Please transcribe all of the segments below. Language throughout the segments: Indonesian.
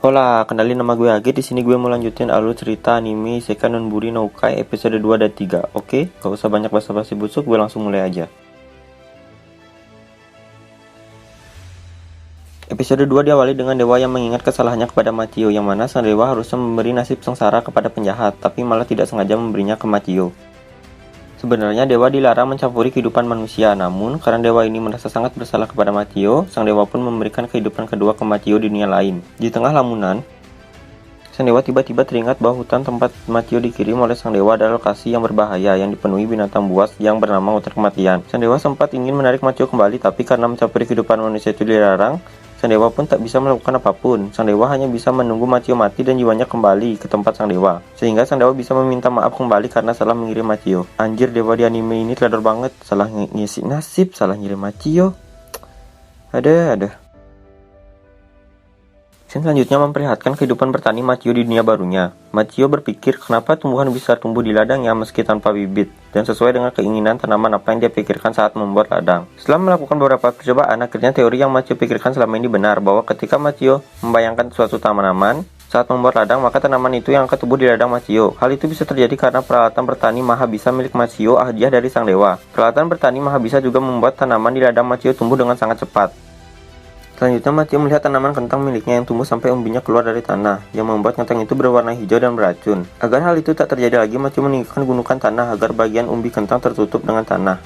Hola, kenalin nama gue Agi. Di sini gue mau lanjutin alur cerita anime Isekai Nonburi no Ukai episode 2 dan 3. Oke, gak usah banyak basa-basi busuk, gue langsung mulai aja. Episode 2 diawali dengan dewa yang mengingat kesalahannya kepada Machio, yang mana sang dewa harusnya memberi nasib sengsara kepada penjahat, tapi malah tidak sengaja memberinya ke Machio. Sebenarnya dewa dilarang mencampuri kehidupan manusia, namun karena dewa ini merasa sangat bersalah kepada Machio, sang dewa pun memberikan kehidupan kedua ke Machio di dunia lain. Di tengah lamunan, sang dewa tiba-tiba teringat bahwa hutan tempat Machio dikirim oleh sang dewa adalah lokasi yang berbahaya yang dipenuhi binatang buas yang bernama ular kematian. Sang dewa sempat ingin menarik Machio kembali, tapi karena mencampuri kehidupan manusia itu dilarang, sang dewa pun tak bisa melakukan apapun. Sang dewa hanya bisa menunggu Machio mati dan jiwanya kembali ke tempat sang dewa, sehingga sang dewa bisa meminta maaf kembali karena salah mengirim Machio. Anjir, dewa di anime ini teledor banget. Salah ngisi nasib, salah ngirim Machio. Ada. Scene selanjutnya memperlihatkan kehidupan bertani Machio di dunia barunya. Machio berpikir kenapa tumbuhan bisa tumbuh di ladangnya meski tanpa bibit, dan sesuai dengan keinginan tanaman apa yang dia pikirkan saat membuat ladang. Setelah melakukan beberapa percobaan, akhirnya teori yang Machio pikirkan selama ini benar, bahwa ketika Machio membayangkan suatu tanaman saat membuat ladang, maka tanaman itu yang akan tumbuh di ladang Machio. Hal itu bisa terjadi karena peralatan bertani Mahabisa milik Machio hadiah dari sang dewa. Peralatan bertani Mahabisa juga membuat tanaman di ladang Machio tumbuh dengan sangat cepat. Selanjutnya, Machio melihat tanaman kentang miliknya yang tumbuh sampai umbinya keluar dari tanah, yang membuat kentang itu berwarna hijau dan beracun. Agar hal itu tak terjadi lagi, Machio meninggikan gunungan tanah agar bagian umbi kentang tertutup dengan tanah.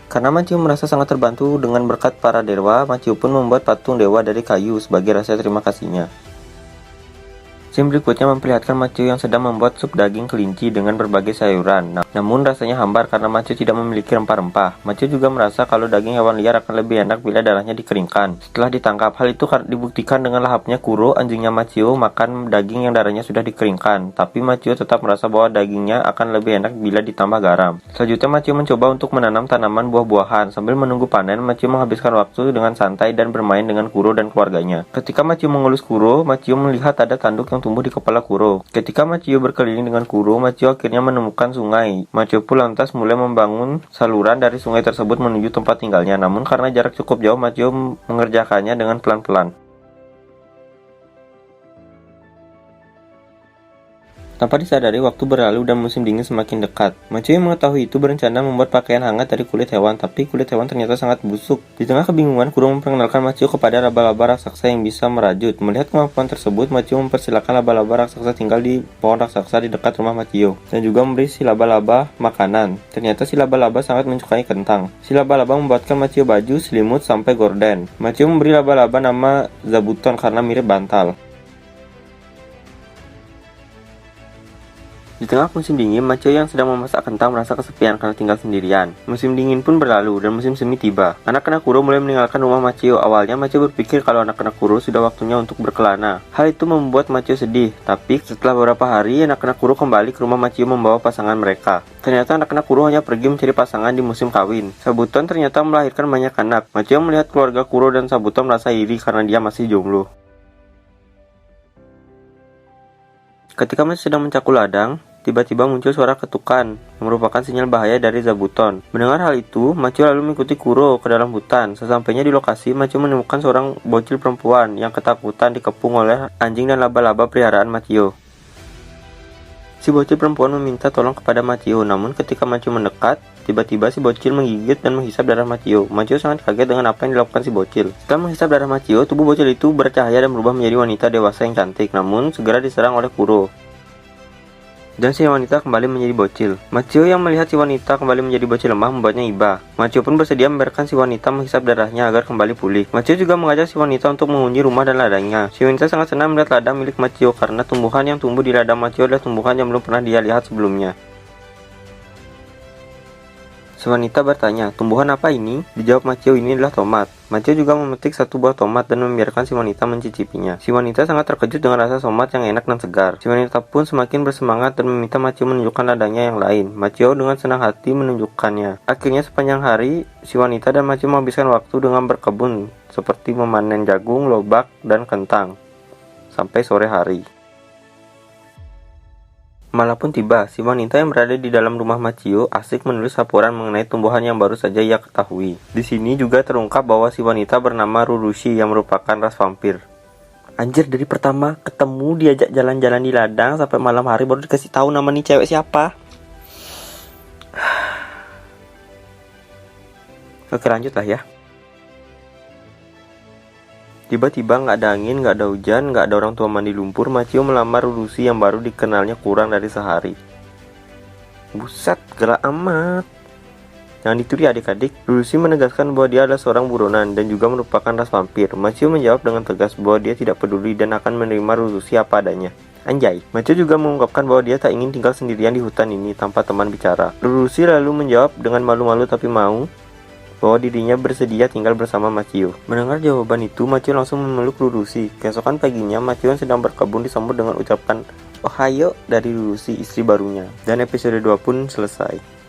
Karena Machio merasa sangat terbantu dengan berkat para dewa, Machio pun membuat patung dewa dari kayu sebagai rasa terima kasihnya. Scene berikutnya memperlihatkan Machio yang sedang membuat sup daging kelinci dengan berbagai sayuran. Namun rasanya hambar karena Machio tidak memiliki rempah-rempah. Machio juga merasa kalau daging hewan liar akan lebih enak bila darahnya dikeringkan. Setelah ditangkap, hal itu dibuktikan dengan lahapnya Kuro, anjingnya Machio, makan daging yang darahnya sudah dikeringkan. Tapi Machio tetap merasa bahwa dagingnya akan lebih enak bila ditambah garam. Selanjutnya, Machio mencoba untuk menanam tanaman buah-buahan. Sambil menunggu panen, Machio menghabiskan waktu dengan santai dan bermain dengan Kuro dan keluarganya. Ketika Machio mengelus Kuro, Machio melihat ada tanduk yang tumbuh di kepala Kuro. Ketika Machio berkeliling dengan Kuro, Machio akhirnya menemukan sungai. Machio pun lantas mulai membangun saluran dari sungai tersebut menuju tempat tinggalnya. Namun karena jarak cukup jauh, Machio mengerjakannya dengan pelan-pelan. Tanpa disadari, waktu berlalu dan musim dingin semakin dekat. Machio yang mengetahui itu berencana membuat pakaian hangat dari kulit hewan, tapi kulit hewan ternyata sangat busuk. Di tengah kebingungan, Kuro memperkenalkan Machio kepada laba-laba raksasa yang bisa merajut. Melihat kemampuan tersebut, Machio mempersilahkan laba-laba raksasa tinggal di pohon raksasa di dekat rumah Machio, dan juga memberi si laba-laba makanan. Ternyata si laba-laba sangat menyukai kentang. Si laba-laba membuatkan Machio baju, selimut, sampai gorden. Machio memberi laba-laba nama Zabuton karena mirip bantal. Di tengah musim dingin, Machio yang sedang memasak kentang merasa kesepian karena tinggal sendirian. Musim dingin pun berlalu dan musim semi tiba. Anak-anak Kuro mulai meninggalkan rumah Machio. Awalnya Machio berpikir kalau anak-anak Kuro sudah waktunya untuk berkelana. Hal itu membuat Machio sedih. Tapi setelah beberapa hari, anak-anak Kuro kembali ke rumah Machio membawa pasangan mereka. Ternyata anak-anak Kuro hanya pergi mencari pasangan di musim kawin. Zabuton ternyata melahirkan banyak anak. Machio melihat keluarga Kuro dan Zabuton merasa iri karena dia masih jomblo. Ketika Machio sedang mencakul ladang, tiba-tiba muncul suara ketukan, yang merupakan sinyal bahaya dari Zabuton. Mendengar hal itu, Machio lalu mengikuti Kuro ke dalam hutan. Sesampainya di lokasi, Machio menemukan seorang bocil perempuan yang ketakutan dikepung oleh anjing dan laba-laba peliharaan Machio. Si bocil perempuan meminta tolong kepada Machio, namun ketika Machio mendekat, tiba-tiba si bocil menggigit dan menghisap darah Machio. Machio sangat kaget dengan apa yang dilakukan si bocil. Setelah menghisap darah Machio, tubuh bocil itu bercahaya dan berubah menjadi wanita dewasa yang cantik, namun segera diserang oleh Kuro. Dan si wanita kembali menjadi bocil. Machio yang melihat si wanita kembali menjadi bocil lemah membuatnya iba. Machio pun bersedia membiarkan si wanita menghisap darahnya agar kembali pulih. Machio juga mengajak si wanita untuk mengunjungi rumah dan ladangnya. Si wanita sangat senang melihat ladang milik Machio karena tumbuhan yang tumbuh di ladang Machio adalah tumbuhan yang belum pernah dia lihat sebelumnya. Si wanita bertanya, "Tumbuhan apa ini?" Dijawab Machio, "Ini adalah tomat." Machio juga memetik satu buah tomat dan membiarkan si wanita mencicipinya. Si wanita sangat terkejut dengan rasa tomat yang enak dan segar. Si wanita pun semakin bersemangat dan meminta Machio menunjukkan ladangnya yang lain. Machio dengan senang hati menunjukkannya. Akhirnya sepanjang hari, si wanita dan Machio menghabiskan waktu dengan berkebun, seperti memanen jagung, lobak, dan kentang, sampai sore hari. Malam pun tiba, si wanita yang berada di dalam rumah Machio asik menulis laporan mengenai tumbuhan yang baru saja ia ketahui. Di sini juga terungkap bahwa si wanita bernama Rurushi yang merupakan ras vampir. Anjir, dari pertama ketemu diajak jalan-jalan di ladang sampai malam hari baru dikasih tahu nama nih cewek siapa. Oke, lanjut lah ya. Tiba-tiba nggak ada angin, nggak ada hujan, nggak ada orang tua mandi lumpur, Machio melamar Urushi yang baru dikenalnya kurang dari sehari. Buset, gelap amat. Yang dituri adik-adik, Urushi menegaskan bahwa dia adalah seorang buronan dan juga merupakan ras vampir. Machio menjawab dengan tegas bahwa dia tidak peduli dan akan menerima Urushi apa adanya. Anjay, Machio juga mengungkapkan bahwa dia tak ingin tinggal sendirian di hutan ini tanpa teman bicara. Urushi lalu menjawab dengan malu-malu tapi mau bahwa dirinya bersedia tinggal bersama Machio. Mendengar jawaban itu, Machio langsung memeluk Urushi. Keesokan paginya, Machio yang sedang berkebun disambut dengan ucapan Ohayo dari Urushi, istri barunya. Dan episode 2 pun selesai.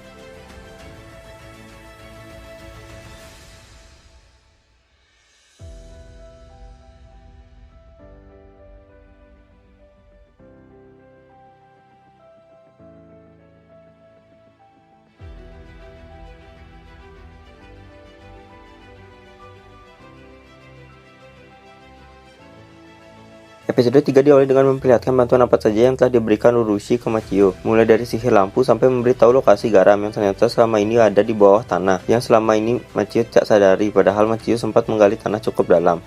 Episode 3 diawali dengan memperlihatkan bantuan apa saja yang telah diberikan Urushi ke Machio, mulai dari sihir lampu sampai memberitahu lokasi garam yang ternyata selama ini ada di bawah tanah, yang selama ini Machio tak sadari, padahal Machio sempat menggali tanah cukup dalam.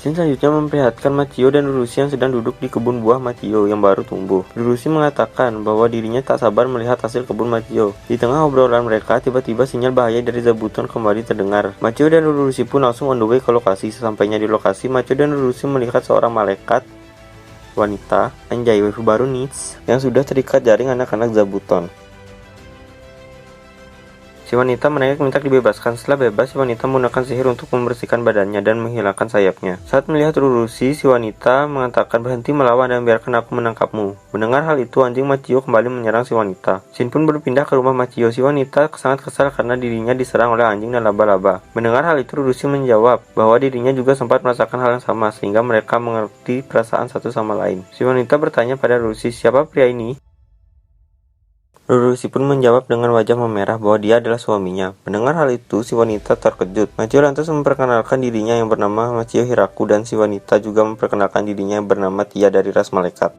Scene selanjutnya memperlihatkan Machio dan Urushi yang sedang duduk di kebun buah Machio yang baru tumbuh. Urushi mengatakan bahwa dirinya tak sabar melihat hasil kebun Machio. Di tengah obrolan mereka, tiba-tiba sinyal bahaya dari Zabuton kembali terdengar. Machio dan Urushi pun langsung on the way ke lokasi. Sesampainya di lokasi, Machio dan Urushi melihat seorang malaikat wanita, anjay waifu baru nih, yang sudah terikat jaring anak-anak Zabuton. Si wanita menangis minta dibebaskan. Setelah bebas, si wanita menggunakan sihir untuk membersihkan badannya dan menghilangkan sayapnya. Saat melihat Urushi, si wanita mengatakan berhenti melawan dan biarkan aku menangkapmu. Mendengar hal itu, anjing Machio kembali menyerang si wanita. Shin pun berpindah ke rumah Machio. Si wanita sangat kesal karena dirinya diserang oleh anjing dan laba-laba. Mendengar hal itu, Urushi menjawab bahwa dirinya juga sempat merasakan hal yang sama, sehingga mereka mengerti perasaan satu sama lain. Si wanita bertanya pada Urushi, siapa pria ini? Urushi pun menjawab dengan wajah memerah bahwa dia adalah suaminya. Mendengar hal itu, si wanita terkejut. Machio lantas memperkenalkan dirinya yang bernama Machio Hiraku dan si wanita juga memperkenalkan dirinya yang bernama Tia dari ras malaikat.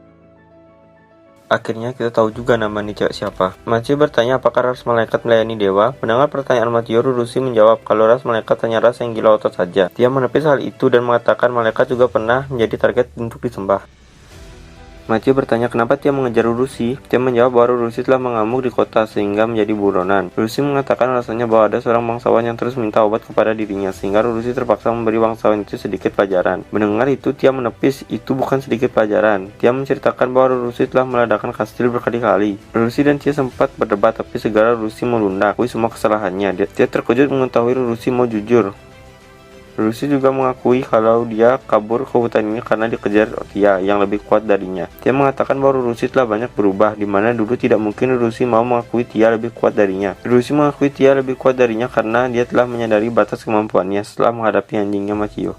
Akhirnya kita tahu juga nama nih cewek siapa. Machio bertanya apakah ras malaikat melayani dewa. Mendengar pertanyaan Machio, Urushi menjawab kalau ras malaikat hanya ras yang gila otot saja. Dia menepis hal itu dan mengatakan malaikat juga pernah menjadi target untuk disembah. Machio bertanya kenapa Tia mengejar Urushi. Tia menjawab bahwa Urushi telah mengamuk di kota sehingga menjadi buronan. Urushi mengatakan alasannya bahwa ada seorang bangsawan yang terus minta obat kepada dirinya, sehingga Urushi terpaksa memberi bangsawan itu sedikit pelajaran. Mendengar itu, Tia menepis itu bukan sedikit pelajaran. Tia menceritakan bahwa Urushi telah meledakkan kastil berkali-kali. Urushi dan Tia sempat berdebat, tapi segera Urushi melunak semua kesalahannya. Tia terkejut mengetahui Urushi mau jujur. Urushi juga mengakui kalau dia kabur ke hutan ini karena dikejar Tia yang lebih kuat darinya. Tia mengatakan bahwa Urushi telah banyak berubah, di mana dulu tidak mungkin Urushi mau mengakui Tia lebih kuat darinya. Urushi mengakui Tia lebih kuat darinya karena dia telah menyadari batas kemampuannya setelah menghadapi anjingnya Machio.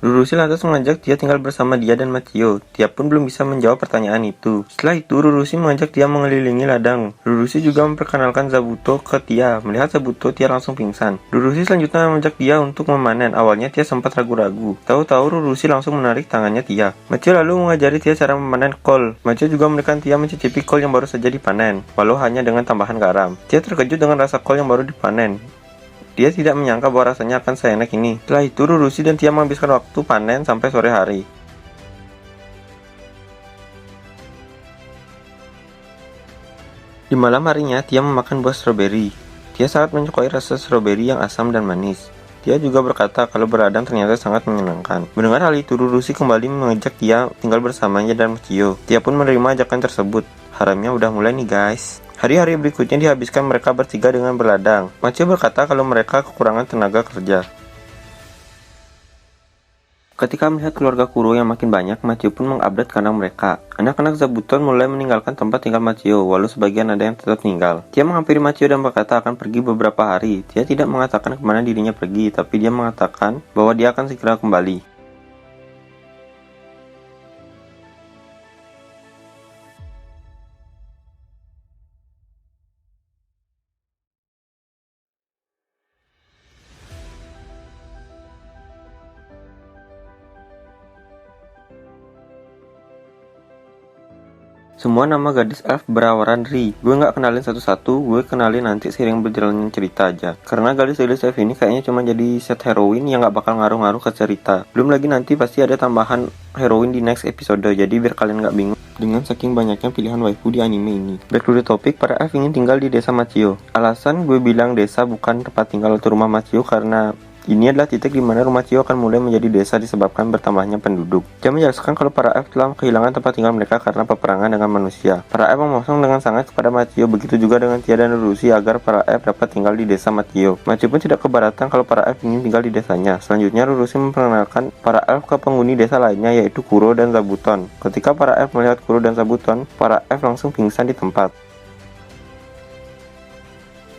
Urushi lantas mengajak Tia tinggal bersama dia dan Machio. Tia pun belum bisa menjawab pertanyaan itu. Setelah itu, Urushi mengajak Tia mengelilingi ladang. Urushi juga memperkenalkan Zabuto ke Tia. Melihat Zabuto, Tia langsung pingsan. Urushi selanjutnya mengajak Tia untuk memanen. Awalnya Tia sempat ragu-ragu. Tahu-tahu Urushi langsung menarik tangannya Tia. Machio lalu mengajari Tia cara memanen kol. Machio juga memberikan Tia mencicipi kol yang baru saja dipanen, walau hanya dengan tambahan garam. Tia terkejut dengan rasa kol yang baru dipanen. Dia tidak menyangka bahwa rasanya akan seenak ini. Setelah itu, Urushi dan Tia menghabiskan waktu panen sampai sore hari. Di malam harinya, Tia memakan buah stroberi. Tia sangat menyukai rasa stroberi yang asam dan manis. Tia juga berkata kalau berladang ternyata sangat menyenangkan. Mendengar hal itu, Urushi kembali mengajak Tia tinggal bersamanya dan Machio. Tia pun menerima ajakan tersebut. Haramnya udah mulai nih guys. Hari-hari berikutnya dihabiskan mereka bertiga dengan berladang. Machio berkata kalau mereka kekurangan tenaga kerja. Ketika melihat keluarga Kuro yang makin banyak, Machio pun mengupdate kandang mereka. Anak-anak Zabuton mulai meninggalkan tempat tinggal Machio, walau sebagian ada yang tetap tinggal. Tia menghampiri Machio dan berkata akan pergi beberapa hari. Tia tidak mengatakan kemana dirinya pergi, tapi dia mengatakan bahwa dia akan segera kembali. Semua nama gadis elf berawaran Ri. Gue nggak kenalin satu-satu, gue kenalin nanti seiring berjalannya cerita aja. Karena gadis-gadis elf ini kayaknya cuma jadi set heroin yang nggak bakal ngaruh-ngaruh ke cerita. Belum lagi nanti pasti ada tambahan heroin di next episode, jadi biar kalian nggak bingung dengan saking banyaknya pilihan waifu di anime ini. Back to the topic, para elf ingin tinggal di desa Machio. Alasan gue bilang desa bukan tempat tinggal atau rumah Machio karena ini adalah titik di mana rumah Chio akan mulai menjadi desa disebabkan bertambahnya penduduk. Dia menjelaskan kalau para elf telah kehilangan tempat tinggal mereka karena peperangan dengan manusia. Para elf memasang dengan sangat kepada Machio, begitu juga dengan Tia dan Rurusi agar para elf dapat tinggal di desa Machio. Machio pun tidak keberatan kalau para elf ingin tinggal di desanya. Selanjutnya Rurusi memperkenalkan para elf ke penghuni desa lainnya yaitu Kuro dan Zabuton. Ketika para elf melihat Kuro dan Zabuton, para elf langsung pingsan di tempat.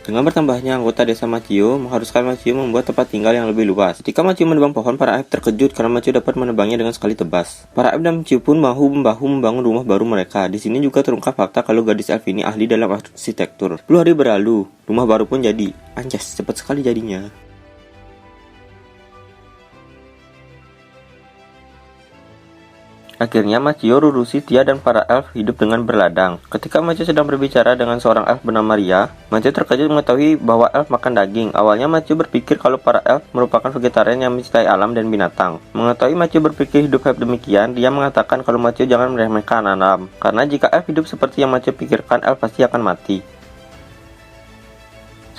Dengan bertambahnya anggota desa Machio, mengharuskan Machio membuat tempat tinggal yang lebih luas. Ketika Machio menebang pohon, para elf terkejut karena Machio dapat menebangnya dengan sekali tebas. Para elf dan Machio pun bahu-membahu membangun rumah baru mereka. Di sini juga terungkap fakta kalau gadis elf ini ahli dalam arsitektur. 10 hari berlalu, rumah baru pun jadi. Anjas, cepat sekali jadinya. Akhirnya Machio, Rurusi, Tia, dan para elf hidup dengan berladang. Ketika Machio sedang berbicara dengan seorang elf bernama Ria, Machio terkejut mengetahui bahwa elf makan daging. Awalnya Machio berpikir kalau para elf merupakan vegetarian yang mencintai alam dan binatang. Mengetahui Machio berpikir hidup demikian, dia mengatakan kalau Machio jangan meremehkan alam. Karena jika elf hidup seperti yang Machio pikirkan, elf pasti akan mati.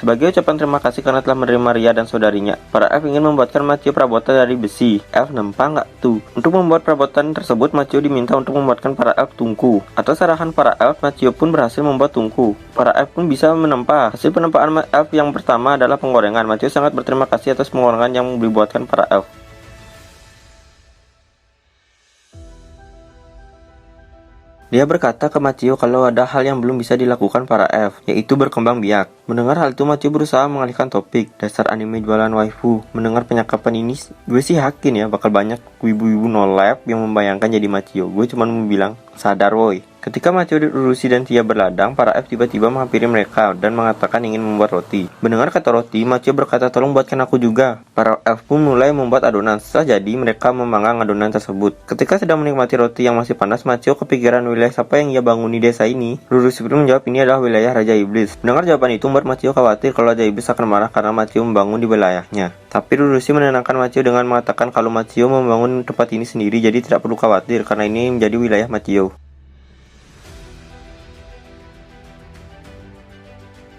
Sebagai ucapan terima kasih karena telah menerima Ria dan saudarinya, para elf ingin membuatkan Machio perabotan dari besi. Elf nempa nggak tuh? Untuk membuat perabotan tersebut, Machio diminta untuk membuatkan para elf tungku. Atas arahan para elf, Machio pun berhasil membuat tungku. Para elf pun bisa menempa. Hasil penempaan elf yang pertama adalah penggorengan. Machio sangat berterima kasih atas penggorengan yang dibuatkan para elf. Dia berkata ke Machio kalau ada hal yang belum bisa dilakukan para elf, yaitu berkembang biak. Mendengar hal itu, Machio berusaha mengalihkan topik. Dasar anime jualan waifu. Mendengar penyakapan ini, gue sih yakin ya bakal banyak wibu-wibu no lab yang membayangkan jadi Machio. Gue cuma mau bilang, sadar woi. Ketika Machio, Rurusi, dan Tia berladang, para elf tiba-tiba menghampiri mereka dan mengatakan ingin membuat roti. Mendengar kata roti, Machio berkata tolong buatkan aku juga. Para elf pun mulai membuat adonan. Setelah jadi, mereka memanggang adonan tersebut. Ketika sedang menikmati roti yang masih panas, Machio kepikiran wilayah siapa yang ia bangun di desa ini. Rurusi pun menjawab ini adalah wilayah Raja Iblis. Mendengar jawaban itu membuat Machio khawatir kalau Raja Iblis akan marah karena Machio membangun di wilayahnya. Tapi Rurusi menenangkan Machio dengan mengatakan kalau Machio membangun tempat ini sendiri, jadi tidak perlu khawatir karena ini menjadi wilayah Machio.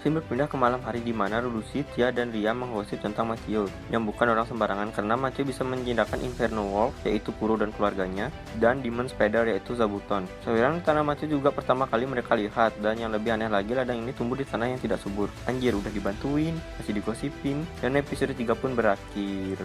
Scene berpindah ke malam hari di mana Rurusi, Tia, dan Ria menggosip tentang Machio yang bukan orang sembarangan karena Machio bisa menjinakkan Inferno Wolf yaitu Kuro dan keluarganya dan Demon Spider yaitu Zabuton. Sawiran tanah Machio juga pertama kali mereka lihat dan yang lebih aneh lagi ladang ini tumbuh di tanah yang tidak subur. Anjir, udah dibantuin, masih digosipin, dan episode 3 pun berakhir.